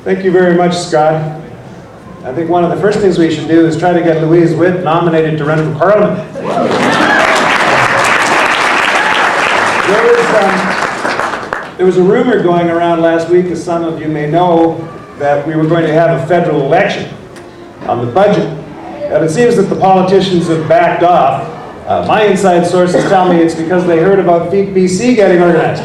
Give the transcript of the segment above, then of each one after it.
Thank you very much, Scott. I think one of the first things we should do is try to get Louise Witt nominated to run for Parliament. There was a rumor going around last week, as some of you may know, that we were going to have a federal election on the budget. And it seems that the politicians have backed off. My inside sources tell me it's because they heard about FEATBC getting organized.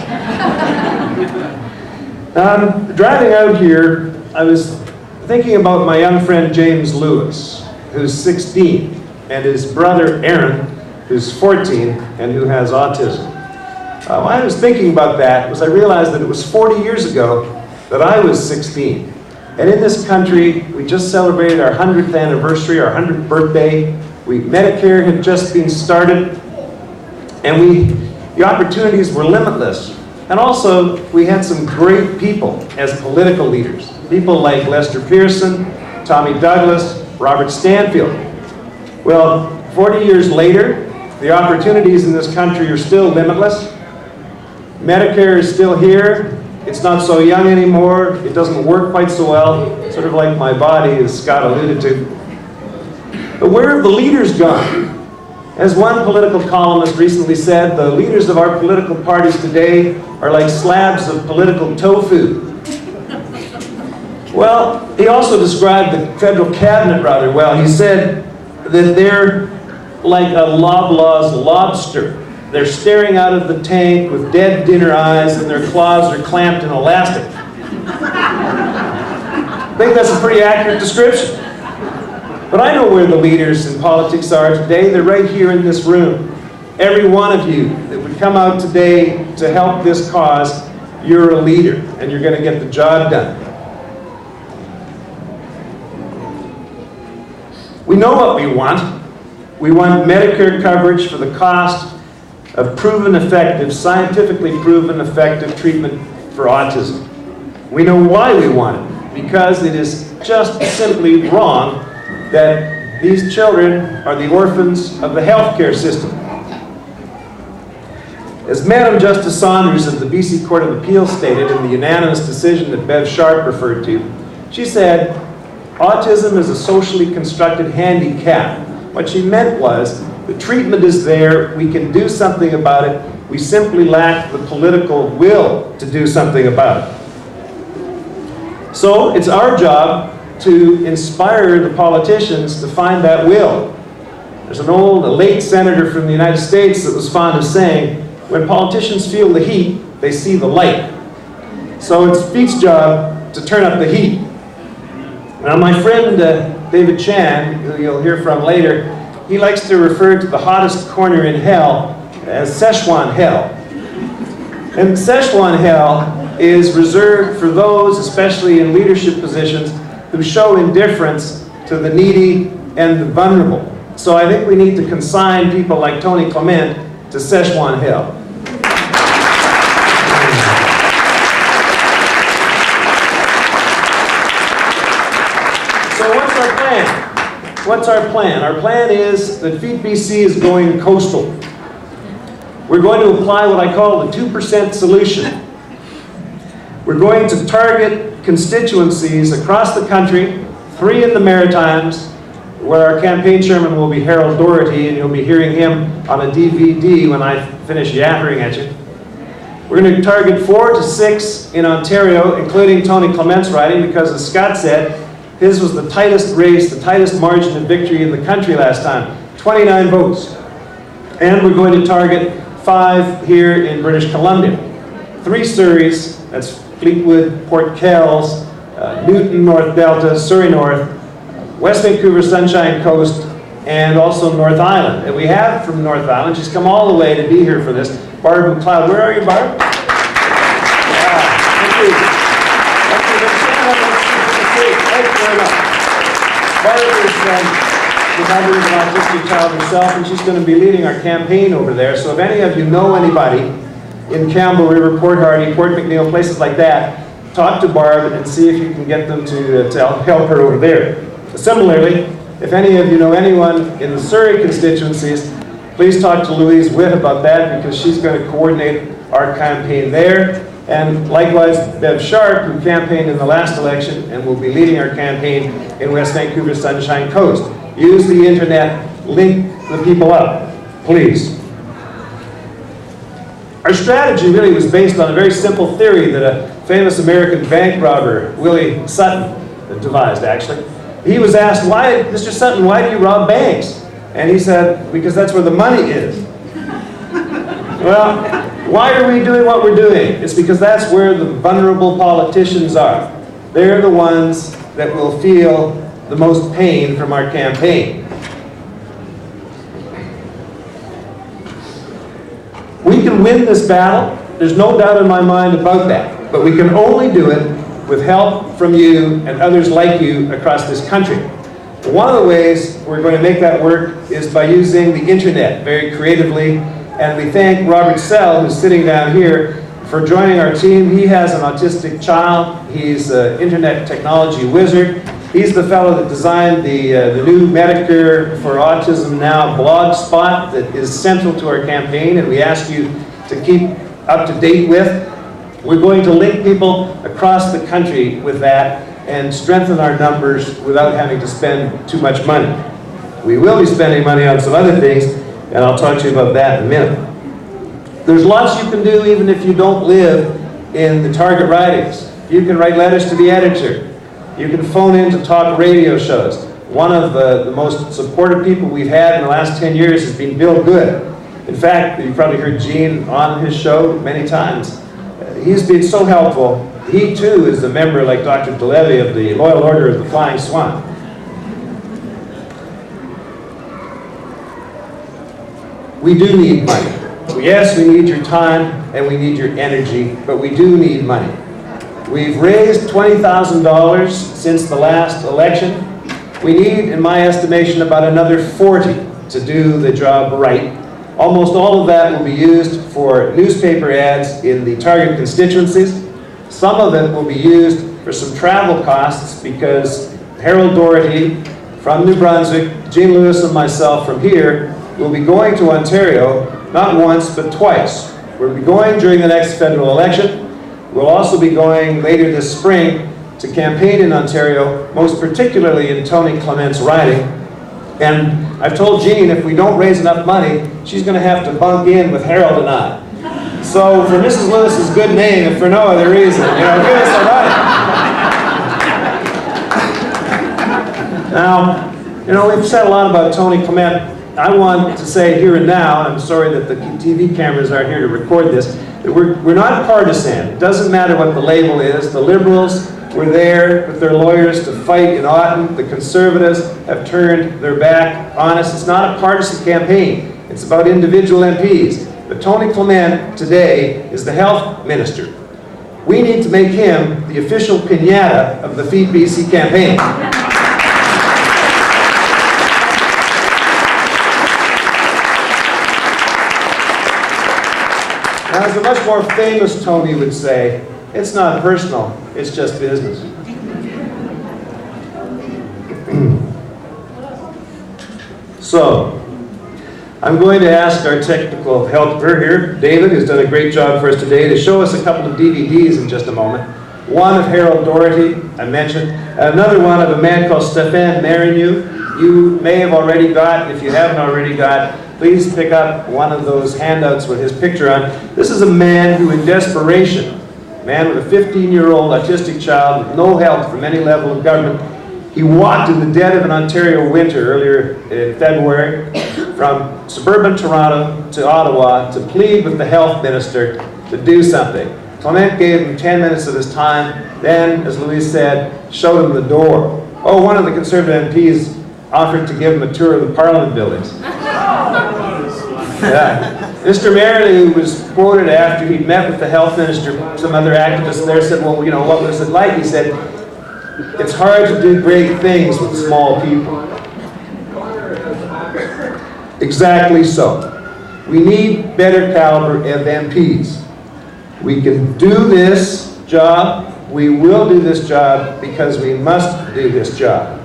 Driving out here, I was thinking about my young friend James Lewis, who's 16, and his brother Aaron, who's 14, and who has autism. While I was thinking about that, was I realized that it was 40 years ago that I was 16. And in this country, we just celebrated our 100th anniversary, our 100th birthday. Medicare had just been started, and the opportunities were limitless. And also, we had some great people as political leaders. People like Lester Pearson, Tommy Douglas, Robert Stanfield. Well, 40 years later, the opportunities in this country are still limitless. Medicare is still here. It's not so young anymore. It doesn't work quite so well, sort of like my body, as Scott alluded to. But where have the leaders gone? As one political columnist recently said, the leaders of our political parties today are like slabs of political tofu. Well, he also described the federal cabinet rather well. He said that they're like a Loblaw's lobster. They're staring out of the tank with dead dinner eyes, and their claws are clamped in elastic. I think that's a pretty accurate description. But I know where the leaders in politics are today. They're right here in this room. Every one of you that would come out today to help this cause, you're a leader, and you're going to get the job done. We know what we want. We want Medicare coverage for the cost of proven effective, scientifically proven effective treatment for autism. We know why we want it, because it is just simply wrong that these children are the orphans of the healthcare system. As Madam Justice Saunders of the BC Court of Appeal stated in the unanimous decision that Bev Sharp referred to, she said, autism is a socially constructed handicap. What she meant was, the treatment is there, we can do something about it, we simply lack the political will to do something about it. So it's our job to inspire the politicians to find that will. There's a late senator from the United States that was fond of saying, when politicians feel the heat, they see the light. So it's FEAT's job to turn up the heat. Now my friend David Chan, who you'll hear from later, he likes to refer to the hottest corner in hell as Szechuan Hell. And Szechuan Hell is reserved for those, especially in leadership positions, who show indifference to the needy and the vulnerable. So I think we need to consign people like Tony Clement to Szechuan Hell. So what's our plan? What's our plan? Our plan is that FEATBC is going coastal. We're going to apply what I call the 2% solution. We're going to target constituencies across the country, 3 in the Maritimes, where our campaign chairman will be Harold Doherty, and you'll be hearing him on a DVD when I finish yappering at you. We're going to target 4 to 6 in Ontario, including Tony Clement's riding, because as Scott said, his was the tightest race, the tightest margin of victory in the country last time, 29 votes. And we're going to target 5 here in British Columbia. 3 Surreys, that's Fleetwood, Port Kells, Newton, North Delta, Surrey North, West Vancouver, Sunshine Coast, and also North Island. And we have from North Island, she's come all the way to be here for this, Barb McLeod. Where are you, Barb? Thank you. Thank you very much. Barb is the mother of an autistic child herself, and she's going to be leading our campaign over there. So if any of you know anybody in Campbell River, Port Hardy, Port McNeil, places like that, talk to Barb and see if you can get them to help her over there. Similarly, if any of you know anyone in the Surrey constituencies, please talk to Louise Witt about that, because she's going to coordinate our campaign there. And likewise, Bev Sharp, who campaigned in the last election and will be leading our campaign in West Vancouver Sunshine Coast. Use the internet, link the people up, please. Our strategy really was based on a very simple theory that a famous American bank robber, Willie Sutton, devised actually. He was asked, "Why, Mr. Sutton, why do you rob banks?" And he said, "Because that's where the money is." Well, why are we doing what we're doing? It's because that's where the vulnerable politicians are. They're the ones that will feel the most pain from our campaign. We can win this battle. There's no doubt in my mind about that. But we can only do it with help from you and others like you across this country. One of the ways we're going to make that work is by using the internet very creatively. And we thank Robert Sell, who's sitting down here, for joining our team. He has an autistic child. He's an internet technology wizard. He's the fellow that designed the new Medicare for Autism Now blog spot that is central to our campaign, and we ask you to keep up to date with. We're going to link people across the country with that and strengthen our numbers without having to spend too much money. We will be spending money on some other things, and I'll talk to you about that in a minute. There's lots you can do even if you don't live in the target ridings. You can write letters to the editor. You can phone in to talk radio shows. One of the most supportive people we've had in the last 10 years has been Bill Good. In fact, you've probably heard Gene on his show many times. He's been so helpful. He too is a member, like Dr. DeLevy, of the Loyal Order of the Flying Swan. We do need money. Yes, we need your time and we need your energy, but we do need money. We've raised $20,000 since the last election. We need, in my estimation, about another 40 to do the job right. Almost all of that will be used for newspaper ads in the target constituencies. Some of it will be used for some travel costs because Harold Doherty from New Brunswick, Gene Lewis and myself from here will be going to Ontario, not once, but twice. We'll be going during the next federal election. We'll also be going later this spring to campaign in Ontario, most particularly in Tony Clement's riding. And I've told Jean if we don't raise enough money, she's going to have to bunk in with Harold and I. So for Mrs. Lewis's good name, if for no other reason, give us a ride. Now, we've said a lot about Tony Clement. I want to say here and now, I'm sorry that the TV cameras aren't here to record this, that we're not partisan. It doesn't matter what the label is. The Liberals were there with their lawyers to fight in Ottawa. The Conservatives have turned their back on us. It's not a partisan campaign. It's about individual MPs. But Tony Clement today is the health minister. We need to make him the official piñata of the FEATBC campaign. Now, as a much more famous Tony would say, it's not personal, it's just business. So, I'm going to ask our technical helper here, David, who's done a great job for us today, to show us a couple of DVDs in just a moment. One of Harold Doherty, I mentioned, and another one of a man called Stéphane Marigny. You may have already got, if you haven't already got, please pick up one of those handouts with his picture on. This is a man who, in desperation, a man with a 15-year-old autistic child with no help from any level of government, he walked in the dead of an Ontario winter earlier in February from suburban Toronto to Ottawa to plead with the health minister to do something. Clement gave him 10 minutes of his time, then, as Louise said, showed him the door. Oh, one of the Conservative MPs offered to give him a tour of the Parliament buildings. Yeah. Mr. Marley, who was quoted after he'd met with the health minister, some other activists there said, well, what was it like? He said, it's hard to do great things with small people. Exactly so. We need better caliber of MPs. We can do this job. We will do this job because we must do this job.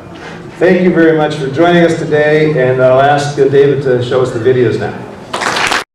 Thank you very much for joining us today, and I'll ask David to show us the videos now.